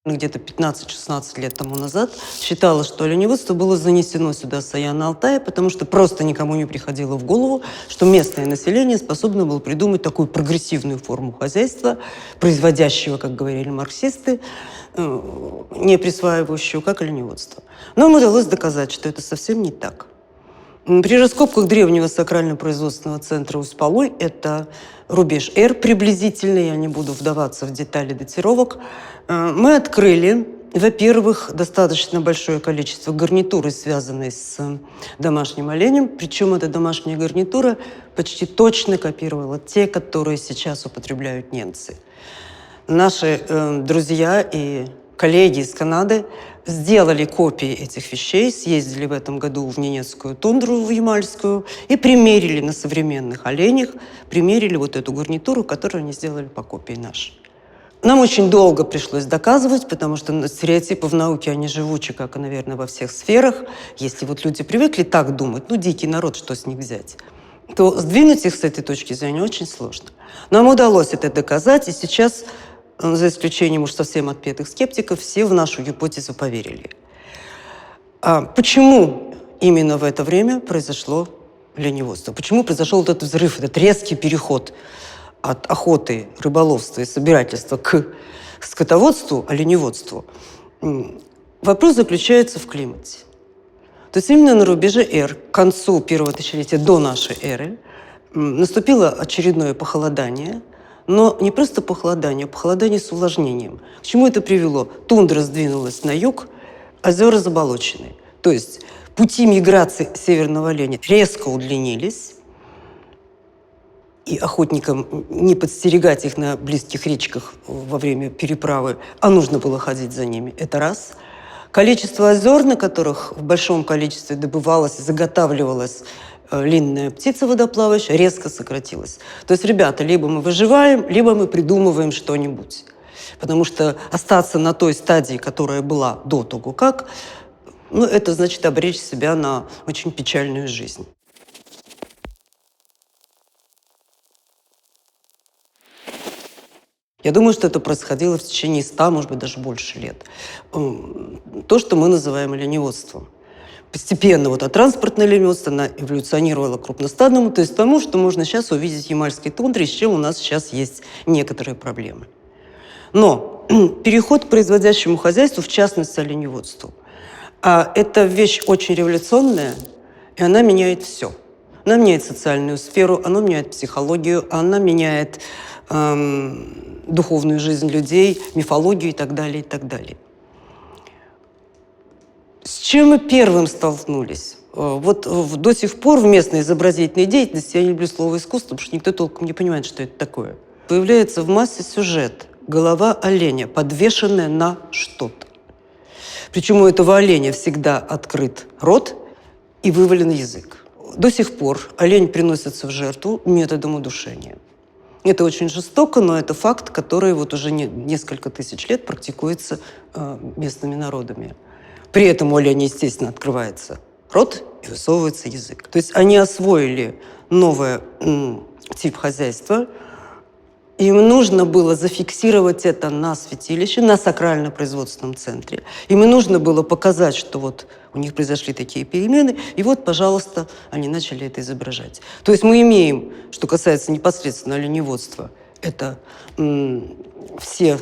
где-то 15-16 лет тому назад считала, что оленеводство было занесено сюда с Саяна-Алтая, потому что просто никому не приходило в голову, что местное население способно было придумать такую прогрессивную форму хозяйства, производящего, как говорили марксисты, не присваивающего, как оленеводство. Но им удалось доказать, что это совсем не так. При раскопках древнего сакрально-производственного центра Усть-Палой, это рубеж Р приблизительно, я не буду вдаваться в детали датировок, мы открыли, во-первых, достаточно большое количество гарнитуры, связанной с домашним оленем, причем эта домашняя гарнитура почти точно копировала те, которые сейчас употребляют немцы. Наши друзья и коллеги из Канады сделали копии этих вещей, съездили в этом году в Ненецкую тундру, в Ямальскую, и примерили на современных оленях, примерили вот эту гарнитуру, которую они сделали по копии нашей. Нам очень долго пришлось доказывать, потому что стереотипы в науке, они живучи, как и, наверное, во всех сферах. Если вот люди привыкли так думать, ну, дикий народ, что с них взять, то сдвинуть их с этой точки зрения очень сложно. Нам удалось это доказать, и сейчас, за исключением уж совсем отпетых скептиков, все в нашу гипотезу поверили. А почему именно в это время произошло оленеводство? Почему произошел вот этот взрыв, этот резкий переход от охоты, рыболовства и собирательства к скотоводству, оленеводству? Вопрос заключается в климате. То есть именно на рубеже Р, к концу первого тысячелетия до нашей эры, наступило очередное похолодание, но не просто похолодание, а похолодание с увлажнением. К чему это привело? Тундра сдвинулась на юг, озера заболочены. То есть пути миграции северного оленя резко удлинились, и охотникам не подстерегать их на близких речках во время переправы, а нужно было ходить за ними. Это раз. Количество озер, на которых в большом количестве добывалась и заготавливалась линная птица водоплавающая, резко сократилось. То есть, ребята, либо мы выживаем, либо мы придумываем что-нибудь. Потому что остаться на той стадии, которая была до того как, ну, это значит обречь себя на очень печальную жизнь. Я думаю, что это происходило в течение 100, может быть, даже больше лет. То, что мы называем оленеводством. Постепенно вот от транспортного оленеводства она эволюционировала к крупностадному, то есть тому, что можно сейчас увидеть в Ямальской тундре, с чем у нас сейчас есть некоторые проблемы. Но переход к производящему хозяйству, в частности, оленеводству, это вещь очень революционная, и она меняет все. Она меняет социальную сферу, она меняет психологию, она меняет духовную жизнь людей, мифологию и так далее, и так далее. С чем мы первым столкнулись? Вот до сих пор в местной изобразительной деятельности, я не люблю слово искусство, потому что никто толком не понимает, что это такое, появляется в массе сюжет. Голова оленя, подвешенная на что-то. Причем у этого оленя всегда открыт рот и вывален язык. До сих пор олень приносится в жертву методом удушения. Это очень жестоко, но это факт, который вот уже несколько тысяч лет практикуется местными народами. При этом у оленя, естественно, открывается рот и высовывается язык. То есть они освоили новый тип хозяйства. Им нужно было зафиксировать это на святилище, на сакрально-производственном центре. Им нужно было показать, что вот у них произошли такие перемены, и вот, пожалуйста, они начали это изображать. То есть мы имеем, что касается непосредственно оленеводства, это вся,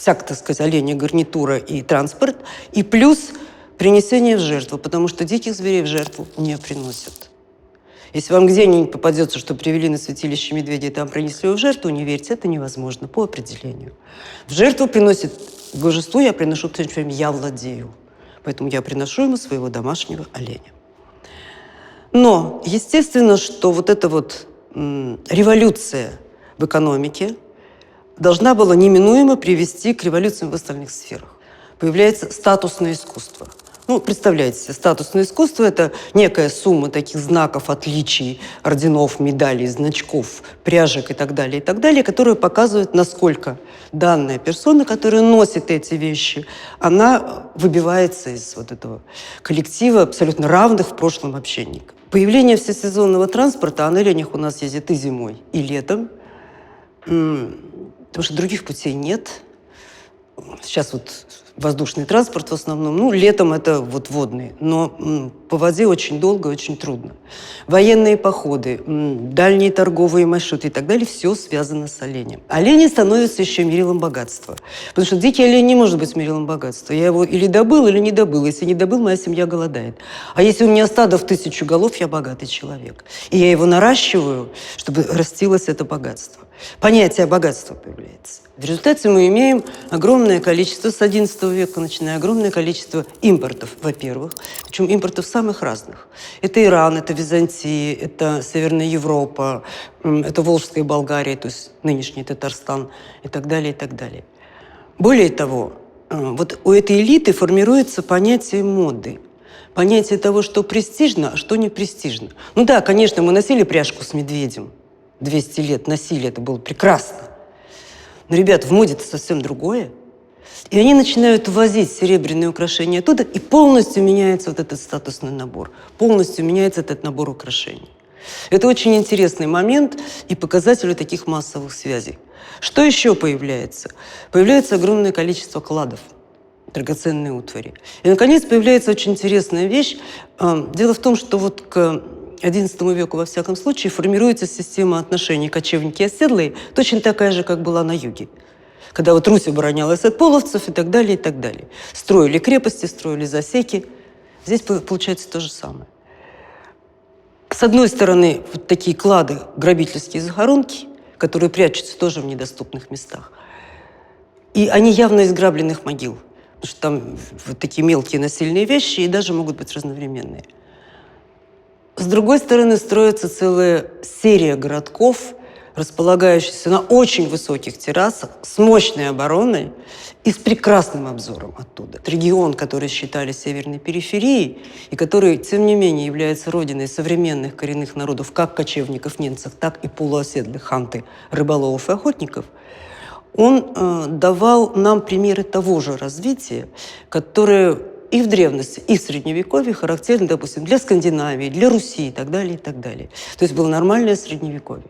так сказать, оленья гарнитура и транспорт, и плюс принесение в жертву, потому что диких зверей в жертву не приносят. Если вам где-нибудь попадется, что привели на святилище медведя и там принесли его в жертву, не верьте, это невозможно по определению. В жертву приносит божеству, я приношу, я владею. Поэтому я приношу ему своего домашнего оленя. Но, естественно, что вот эта вот революция в экономике должна была неминуемо привести к революциям в остальных сферах. Появляется статусное искусство. Ну, представляете себе, статусное искусство – это некая сумма таких знаков, отличий, орденов, медалей, значков, пряжек и так далее, которые показывают, насколько данная персона, которая носит эти вещи, она выбивается из вот этого коллектива абсолютно равных в прошлом общенников. Появление всесезонного транспорта, а на оленях у нас ездит и зимой, и летом, потому что других путей нет. Сейчас вот воздушный транспорт в основном. Ну, летом это вот водный, но по воде очень долго, очень трудно. Военные походы, дальние торговые маршруты и так далее – все связано с оленем. Олени становятся еще мерилом богатства. Потому что дикий олень не может быть мерилом богатства. Я его или добыл, или не добыл. Если не добыл, моя семья голодает. А если у меня стадо в 1000 голов, я богатый человек. И я его наращиваю, чтобы растилось это богатство. Понятие богатства появляется. В результате мы имеем огромное количество, с XI века начиная, огромное количество импортов, во-первых, причем импортов самых разных. Это Иран, это Византия, это Северная Европа, это Волжская Болгария, то есть нынешний Татарстан и так далее, и так далее. Более того, вот у этой элиты формируется понятие моды. Понятие того, что престижно, а что не престижно. Ну да, конечно, мы носили пряжку с медведем. 200 лет носили, это было прекрасно. Но, ребят, в моде это совсем другое. И они начинают возить серебряные украшения оттуда, и полностью меняется вот этот статусный набор. Полностью меняется этот набор украшений. Это очень интересный момент и показатель таких массовых связей. Что еще появляется? Появляется огромное количество кладов, драгоценной утвари. И, наконец, появляется очень интересная вещь. Дело в том, что вот к XI веку, во всяком случае, формируется система отношений кочевники и оседлые, точно такая же, как была на юге. Когда вот Русь оборонялась от половцев и так далее, и так далее. Строили крепости, строили засеки. Здесь получается то же самое. С одной стороны, вот такие клады, грабительские захоронки, которые прячутся тоже в недоступных местах. И они явно из грабленных могил. Потому что там вот такие мелкие насильные вещи и даже могут быть разновременные. С другой стороны, строится целая серия городков, располагающихся на очень высоких террасах, с мощной обороной и с прекрасным обзором оттуда. Регион, который считали северной периферией, и который, тем не менее, является родиной современных коренных народов, как кочевников немцев, так и полуоседлых ханты, рыболовов и охотников, он давал нам примеры того же развития, которое и в древности, и в Средневековье характерно, допустим, для Скандинавии, для Руси и так далее, и так далее. То есть было нормальное Средневековье.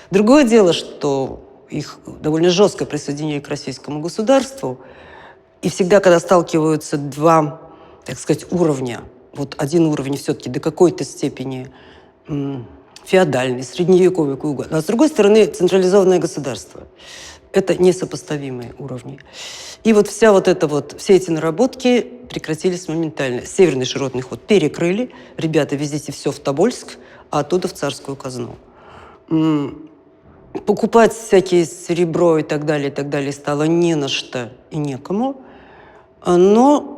Другое дело, что их довольно жестко присоединили к российскому государству, и всегда, когда сталкиваются два, так сказать, уровня, вот один уровень все-таки до какой-то степени феодальный, средневековый, какой угодно. А с другой стороны, централизованное государство. Это несопоставимые уровни. И вот все эти наработки прекратились моментально. Северный широтный ход перекрыли. Ребята, везите все в Тобольск, а оттуда в царскую казну. Покупать всякие серебро и так далее стало не на что и некому. Но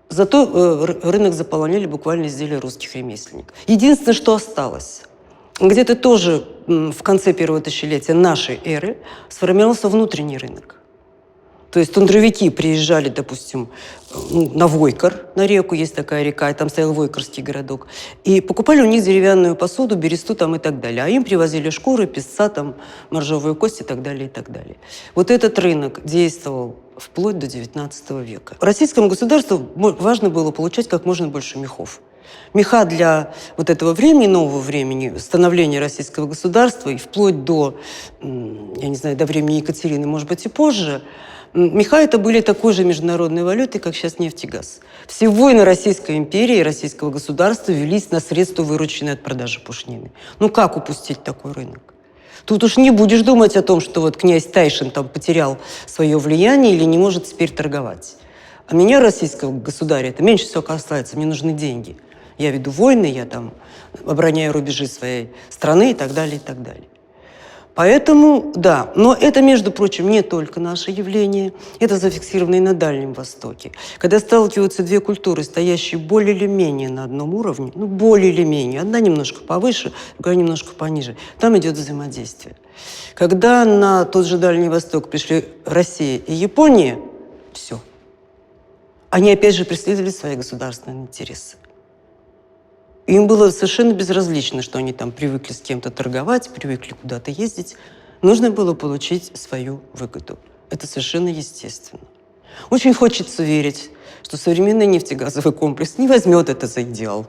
зато рынок заполоняли буквально изделия русских ремесленников. Единственное, что осталось, где-то тоже в конце первого тысячелетия нашей эры сформировался внутренний рынок. То есть тундровики приезжали, допустим, на Войкор, на реку, есть такая река, и там стоял Войкорский городок, и покупали у них деревянную посуду, бересту там и так далее. А им привозили шкуры, песца, там, моржовую кость и так далее, и так далее. Вот этот рынок действовал вплоть до XIX века. Российскому государству важно было получать как можно больше мехов. Меха для вот этого времени, нового времени, становления российского государства, и вплоть до, я не знаю, до времени Екатерины, может быть, и позже, меха это были такой же международной валютой, как сейчас нефть и газ. Все войны Российской империи и российского государства велись на средства, вырученные от продажи пушнины. Ну как упустить такой рынок? Тут уж не будешь думать о том, что вот князь Тайшин там потерял свое влияние или не может теперь торговать. А меня, российского государя, это меньше всего касается, мне нужны деньги. Я веду войны, я там обороняю рубежи своей страны и так далее, и так далее. Поэтому, да, но это, между прочим, не только наше явление, это зафиксировано и на Дальнем Востоке. Когда сталкиваются две культуры, стоящие более или менее на одном уровне, ну, более или менее, одна немножко повыше, другая немножко пониже, там идет взаимодействие. Когда на тот же Дальний Восток пришли Россия и Япония, все. Они опять же преследовали свои государственные интересы. Им было совершенно безразлично, что они там привыкли с кем-то торговать, привыкли куда-то ездить. Нужно было получить свою выгоду. Это совершенно естественно. Очень хочется верить, что современный нефтегазовый комплекс не возьмет это за идеал.